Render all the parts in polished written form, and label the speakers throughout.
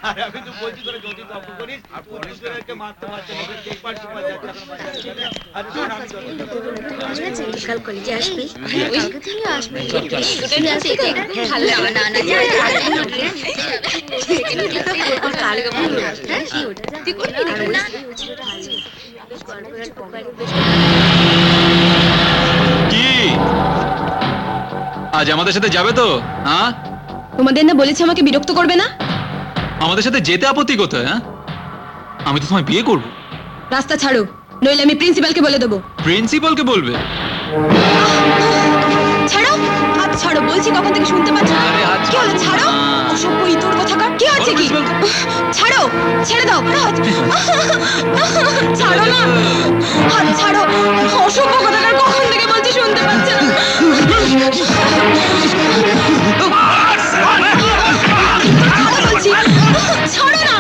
Speaker 1: আর আমি তো বলছি তোরা যদি তর্ক করিস আর পুতুলদেরকে মারতে পারছে না পেপার টিপার যাচ্ছে এখন বাজারে গেলে আর শোন আমি
Speaker 2: কাল কলেজে আসবি কালকে থেকে আসবি
Speaker 3: ভালো লাগে না না
Speaker 4: কি আজ আমাদের সাথে যাবে তো? হ্যাঁ,
Speaker 5: তোমাদের না বলেছে আমাকে বিরক্ত করবে না।
Speaker 4: আমাদের সাথে যেতে আপত্তি কোথায়? হ্যাঁ, আমি তো তোমায় বিয়ে করব।
Speaker 5: রাস্তা ছাড়ো, নইলে আমি প্রিন্সিপালকে বলে দেবো।
Speaker 4: প্রিন্সিপালকে বলবে?
Speaker 5: ছাড়ো, হাত ছাড়ো বলছি, কখন থেকে শুনতে পাচ্ছ না?
Speaker 4: আরে হাত
Speaker 5: কি হলো? ছাড়ো, অসভ্য ইতর কোথাকার। কি হচ্ছে কি? ছাড়ো, ছেড়ে দাও হাত। ছাড়ো না, হাত ছাড়ো, অসভ্য কোথাকার। কখন থেকে বলছি শুনতে পাচ্ছ না? বলছি, ছাড়ো না।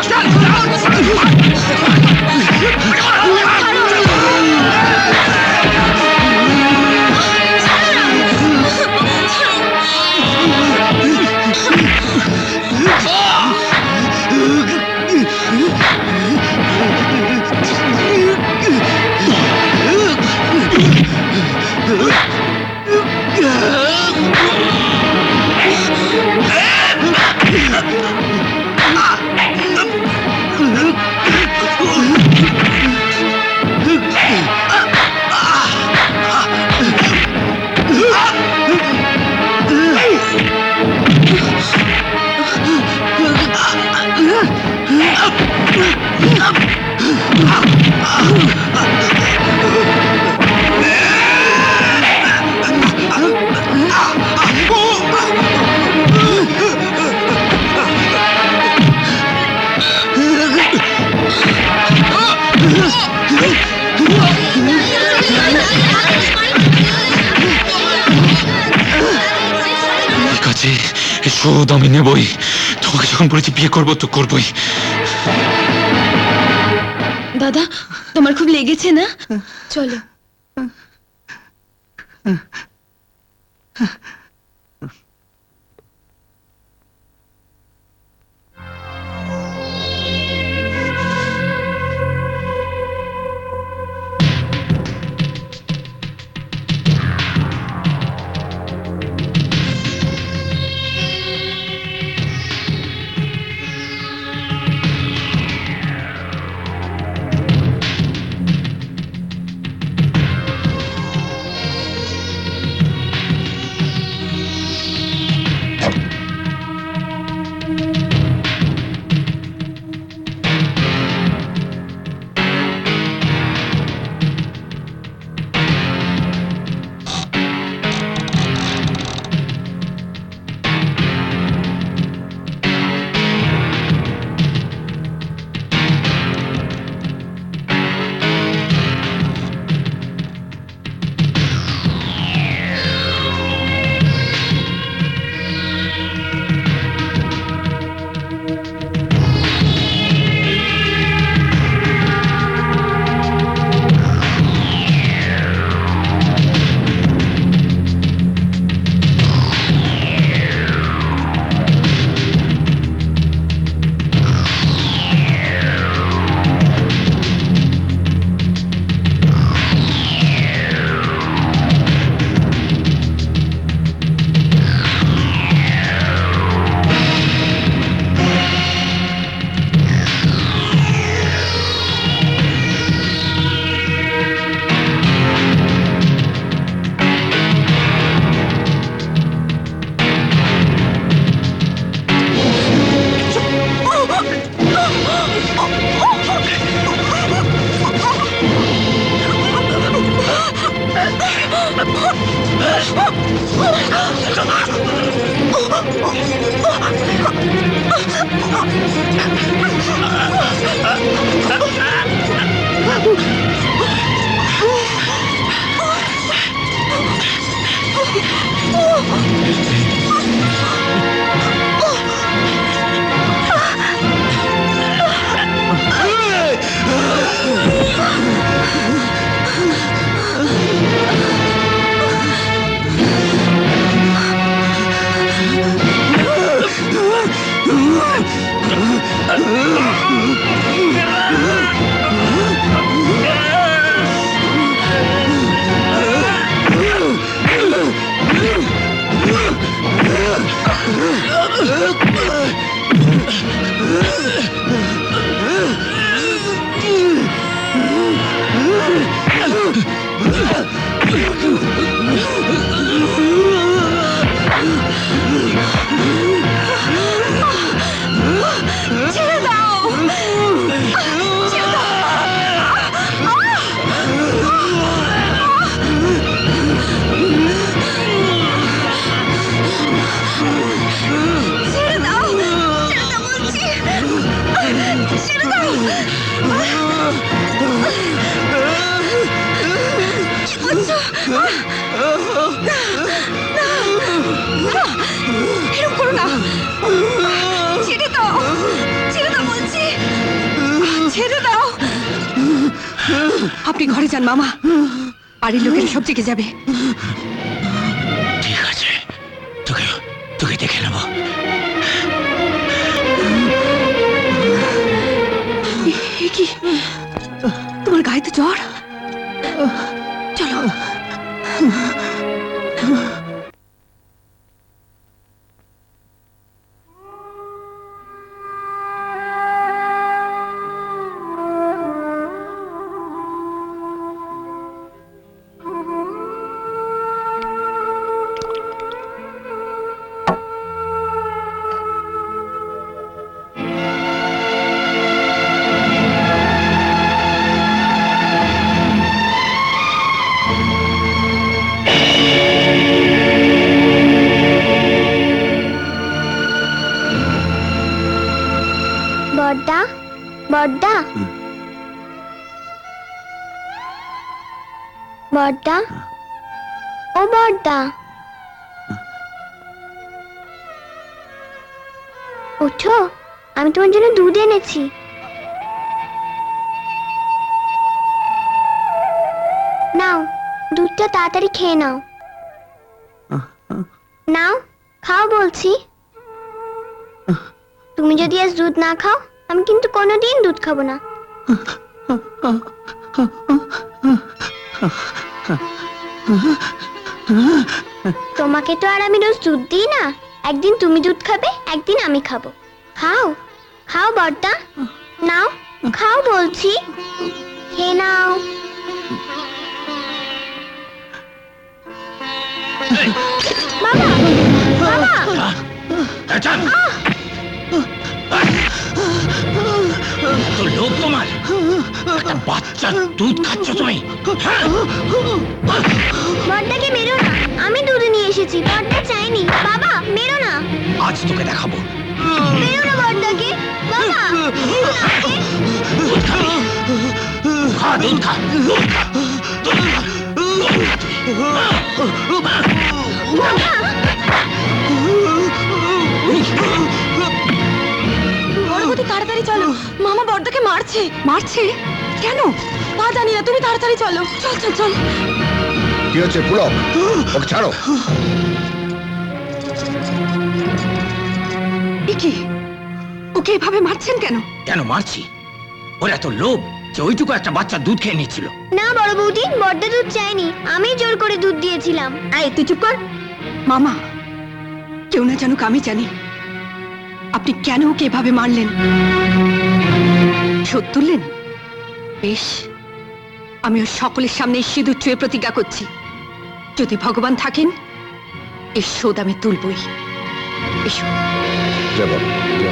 Speaker 4: ঠিক আছে, শোধ আমি নেবই। তোমাকে যখন বলেছি বিয়ে করবো তো করবোই।
Speaker 5: দাদা, তোমার খুব লেগেছে না? চলো। ছেড়ে দাও। ছেড়ে দাও। ছেড়ে দাও। ছেড়ে দাও বলছি। ছেড়ে দাও। কি করছো? এরকম করো না। ছেড়ে দাও। ছেড়ে দাও বলছি। ছেড়ে দাও। আপনি ঘরে যান মামা, বাড়ির লোকেরা সব জেগে যাবে।
Speaker 4: ঠিক আছে, তোকে তোকে দেখে নেবো।
Speaker 5: এ কি, তোমার গায়ে তো জ্বর। চলো।
Speaker 2: বড়দা, বড়দা, বড়দা, ও বড়দা, ওঠো, আমি তোমার জন্য দুধ এনেছি। নাও, দুধটা তাড়াতাড়ি খেয়ে নাও। নাও, খাও বলছি। তুমি যদি আজ দুধ না খাও, আমি কিন্তু কোনোদিন দুধ খাবো না। তোমাকে তো আর আমি রোজ দুধ দিই না। একদিন তুমি দুধ খাবে, একদিন আমি খাবো। খাও, খাও বড়দা, নাও, খাও বলছি। খেয়ে নাও। বাবা, বাবা,
Speaker 4: তোর লোক তোমার, একটা বাচ্চা দুধ খাচ্ছ তুমি।
Speaker 2: বড়দাকে মেরো না, আমি দুধ নিয়ে এসেছি। বড়দা চাইনি। বাবা, মেরো না।
Speaker 4: আজ তোকে দেখাবো।
Speaker 2: মেরো না বড়দাকে। বাবা, মেরো না আমাকে।
Speaker 4: দুধ খাবি? খা, দুধ খা, দুধ খা, দুধ খা, দুধ খা তুই।
Speaker 5: বড়বতী তাড়াতাড়ি চলো, মামা বড়দাকে মারছে। মারছে কেন তা জানি না, তুমি তাড়াতাড়ি চলো। চল চল চল।
Speaker 6: কি হচ্ছে পুলক? ওকে ছাড়ো।
Speaker 5: এ কি, ওকে এভাবে মারছেন কেন?
Speaker 4: কেন মারছি? ওর এত লোভ যে ওইটুকু একটা বাচ্চা দুধ খেয়ে নিচ্ছিল।
Speaker 2: না বড় বৌদি, বড়দা দুধ চাইনি, আমি জোর করে দুধ দিয়েছিলাম।
Speaker 5: এই তুই চুপ কর। মামা, কেউ না জানুক, আমি জানি আপনি কেন ওকে এভাবে মারলেন। শোধ তুললেন? বেশ, আমি ওর সকলের সামনে সিঁদুর চুয়ে প্রতিজ্ঞা করছি, যদি ভগবান থাকেন এর শোধ আমি তুলবই। এসো।
Speaker 6: যা বাবা, যা।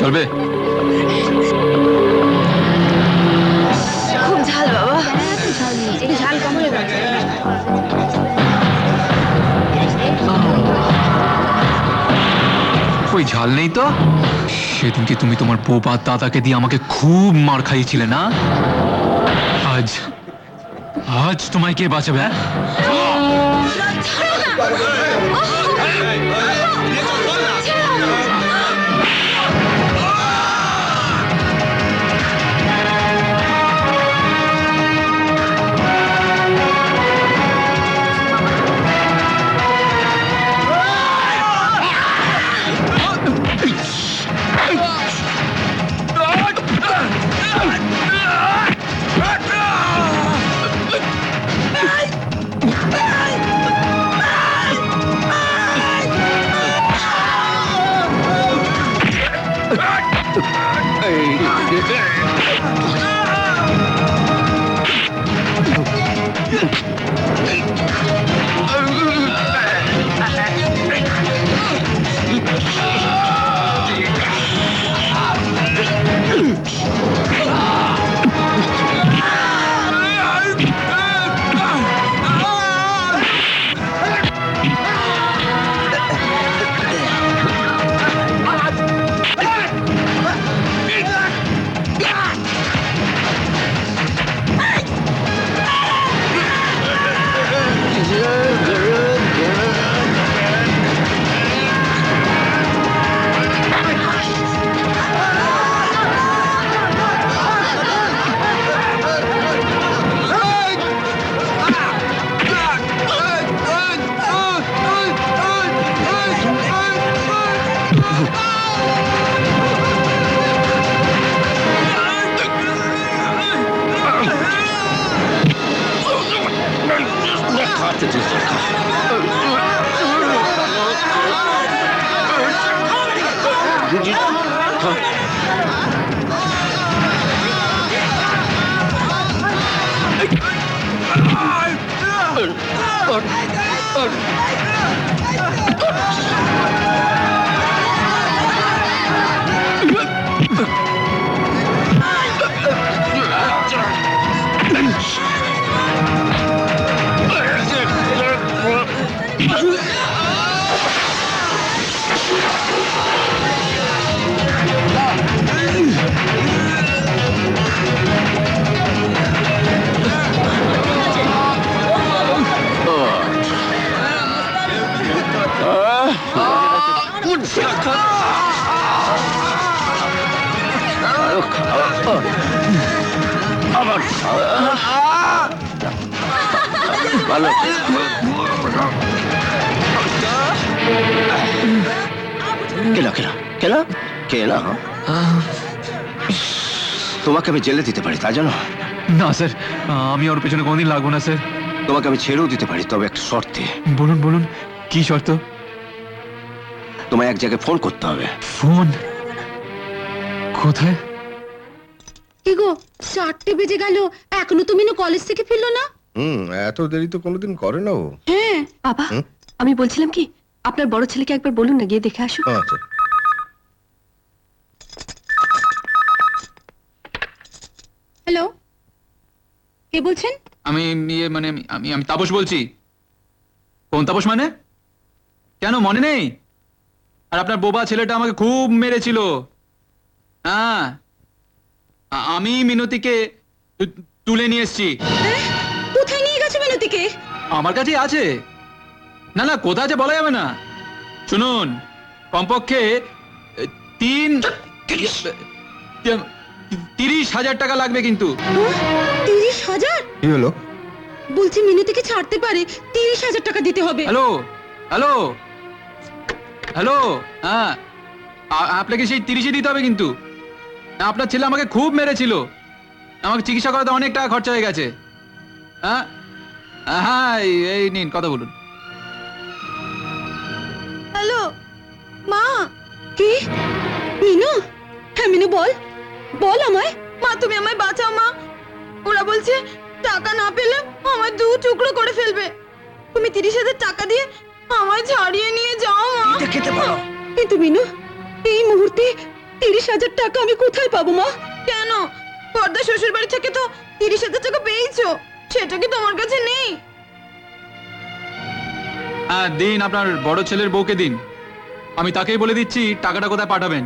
Speaker 4: চলবে?
Speaker 5: খুব ঝাল বাবা।
Speaker 3: ঝাল কম হয়ে গেছে।
Speaker 4: ওই ঝাল নেই তো।
Speaker 7: সেদিনকে তুমি তোমার বোবা দাদাকে দিয়ে আমাকে খুব মার খাইয়েছিলে না? আজ আজ তোমায় কে বাঁচাবে? হ্যাঁ?
Speaker 4: ভালো কেলা কেলা কেলা কেলা তোমাকে আমি জেলে দিতে পারি তা জানো?
Speaker 7: না স্যার, আমি ওর পেছনে কোনদিন লাগবো না স্যার।
Speaker 4: তোমাকে আমি ছেড়েও দিতে পারি, তবে একটা শর্তে।
Speaker 7: বলুন বলুন, কি শর্ত?
Speaker 4: তোমায় এক জায়গায় ফোন করতে হবে।
Speaker 7: ফোন? কোথায়?
Speaker 3: কি গো, 4টে বেজে গেল, এখনো তুমি কলেজ থেকে ফিরলো না?
Speaker 6: এত দেরি তো কোনোদিন করে না ও।
Speaker 3: হ্যাঁ।
Speaker 5: বাবা, আমি বলছিলাম কি, আপনার বড় ছেলেকে একবার বলুন না গিয়ে দেখে আসুক।
Speaker 6: আচ্ছা।
Speaker 3: হ্যালো, কে বলছেন?
Speaker 7: আমি মানে আমি আমি তাপস বলছি। কোন তাপস মানে? কেন মনে নেই? আর আপনার বোবা ছেলেটা আমাকে খুব মেরেছিল। হ্যাঁ, আমি মিনতিকে তুলে নিয়ে এসেছি।
Speaker 3: কোথায় নিয়ে গেছে মিনতিকে?
Speaker 7: আমার কাছে আছে। না না, কোথায় আছে বলা যাবে না। শুনুন, কমপক্ষে 30,000 টাকা লাগবে কিন্তু।
Speaker 3: 30,000?
Speaker 6: কি হলো?
Speaker 3: বলছি মিনতিকে ছাড়তে পারে, 30,000 টাকা দিতে হবে।
Speaker 7: হ্যালো হ্যালো হ্যালো, হ্যাঁ, আপনাকে সেই 30 দিতে হবে কিন্তু। আপনার ছেলে আমাকে খুব মেরেছিল, আমাকে চিকিৎসা করাতে অনেক টাকা খরচা হয়ে গেছে। হ্যাঁ হ্যাঁ, এই নিন, কথা বলুন।
Speaker 3: হ্যালো মা। কি? মিনু? হ্যাঁ মিনু, বল বল আমায়। মা, তুমি আমায় বাঁচাও মা। ওরা বলছে টাকা না পেলে আমায় 2 টুকরো করে ফেলবে। তুমি 30,000 টাকা দিয়ে আমায় ছাড়িয়ে নিয়ে যাও মা।
Speaker 4: খেতে পারো।
Speaker 3: কিন্তু মিনু, এই মুহূর্তে 30,000 টাকা আমি কোথায় পাবো মা? কেন? পর্দা শ্বশুর বাড়ি থেকে তো 30,000 টাকা পেয়েছো, সেটা কি তোমার কাছে নেই?
Speaker 7: হ্যাঁ দিন, আপনার বড় ছেলের বউকে দিন। আমি তাকেই বলে দিচ্ছি টাকাটা কোথায় পাঠাবেন।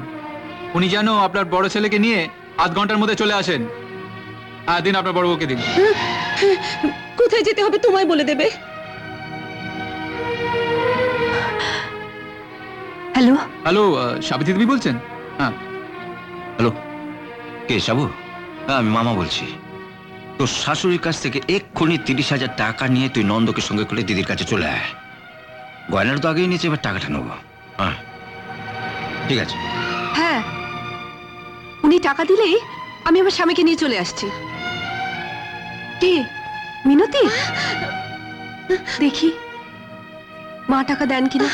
Speaker 7: উনি যেন আপনার বড় ছেলেকে নিয়ে আধ ঘন্টার মধ্যে চলে আসেন। হ্যাঁ, দিন আপনার বড় বউকে দিন।
Speaker 3: কোথায় যেতে হবে তোমায় বলে দেবে।
Speaker 5: হ্যালো,
Speaker 7: হ্যালো, সাবিত্রী দেবী বলছেন? হ্যাঁ।
Speaker 4: হ্যালো, কে সাবু? হ্যাঁ, আমি মামা বলছি। তোর শাশুড়ির কাছ থেকে এক্ষুনি 30,000 টাকা নিয়ে তুই নন্দকে সঙ্গে করে দিদির কাছে চলে আয়। গয়নার তো আগেই নিচে, এবার টাকাটা নেবো। হ্যাঁ, ঠিক আছে।
Speaker 5: হ্যাঁ, উনি টাকা দিলেই আমি আমার স্বামীকে নিয়ে চলে আসছি। কে? মিনতি? দেখি মা টাকা দেন কিনা।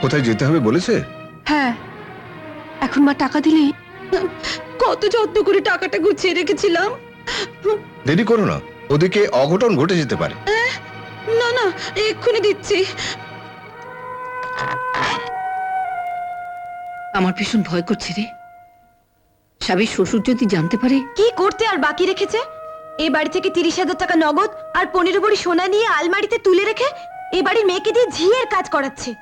Speaker 6: কোথায় যেতে হবে বলেছে?
Speaker 5: হ্যাঁ, এখন মা টাকা দিলেই।
Speaker 3: কত যত্ন করে টাকাটা গুছিয়ে রেখেছিলাম।
Speaker 6: দেরি করো না, ওদিকে অঘটন ঘটে যেতে পারে।
Speaker 3: না না, এক্ষুনি দিচ্ছি।
Speaker 8: আমার ভীষণ ভয় করছে রে। স্বামীর শ্বশুর যদি জানতে পারে।
Speaker 3: কি করতে আর বাকি রেখেছে? এই বাড়ি থেকে 30,000 টাকা নগদ আর 15 ভরি সোনা নিয়ে আলমারিতে তুলে রেখে এই বাড়ির মেয়েকে দিয়ে ঝিয়ের কাজ করাচ্ছে।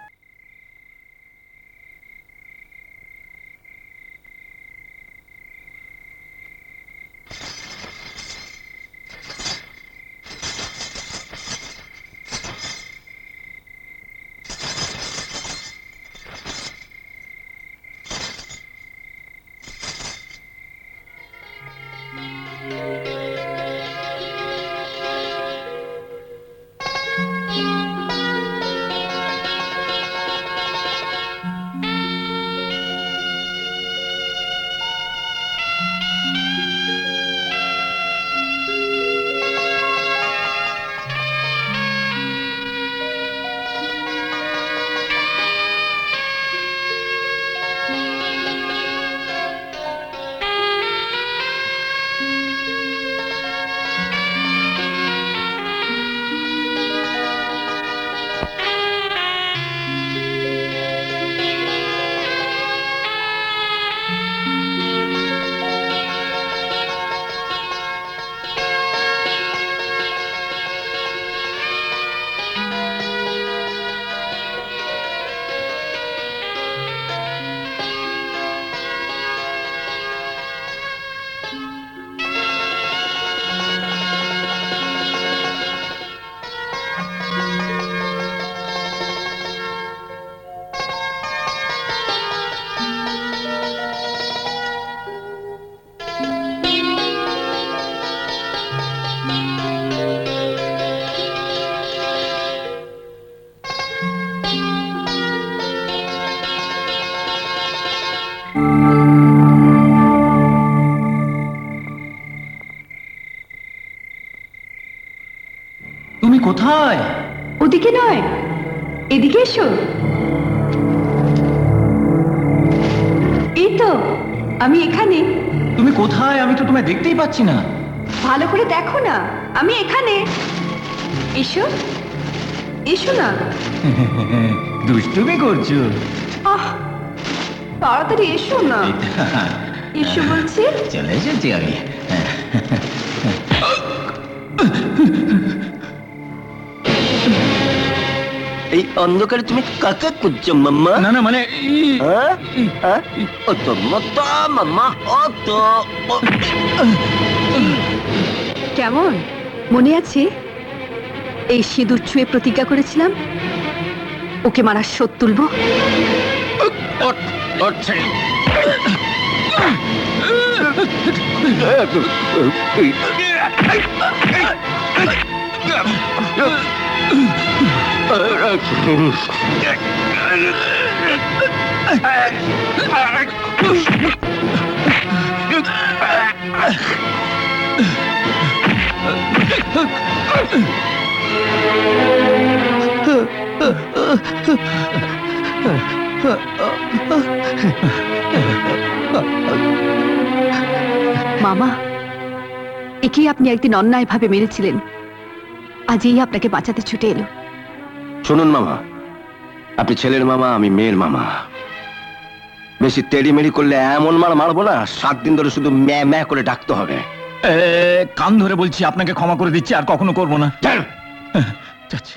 Speaker 4: তুমি কোথায়?
Speaker 5: ওদিকে নয়, এদিকে এসো। এই তো আমি এখানে।
Speaker 4: তুমি কোথায়? আমি তো তোমায় দেখতেই পাচ্ছি না।
Speaker 5: ভালো করে দেখো না, আমি এখানে। এসো, এসো না।
Speaker 4: দুষ্টুমি করছো?
Speaker 5: আহ, তাড়াতাড়ি এসো না। এসো বলছি।
Speaker 4: চলে এসেছি আমি।
Speaker 9: এই অন্ধকারে তুমি কাকে খুঁজছো মাম্মা?
Speaker 4: না না, মানে
Speaker 9: হ্যাঁ? হ্যাঁ? ও তো মতো মাম্মা, ও তো
Speaker 5: কেমন মনে আছে? এই সিঁদুর ছুঁয়ে প্রতিজ্ঞা করেছিলাম ওকে মারার শোধ তুলবো। মামা, একেই আপনি একদিন অন্যায়ভাবে মেরেছিলেন, আজই আপনাকে বাঁচাতে ছুটে এলো।
Speaker 9: শুনুন মামা, আপনি ছেলের মামা, আমি মেয়ের মামা। বেশি তেড়িমেড়ি করলে এমন মার মারবো না, 7 দিন ধরে শুধু ম্যা ম্যা করে ডাকতে হবে।
Speaker 4: কান ধরে বলছি, আপনাকে ক্ষমা করে দিচ্ছি, আর কখনো করবো না।
Speaker 9: যান।
Speaker 4: যাচ্ছি।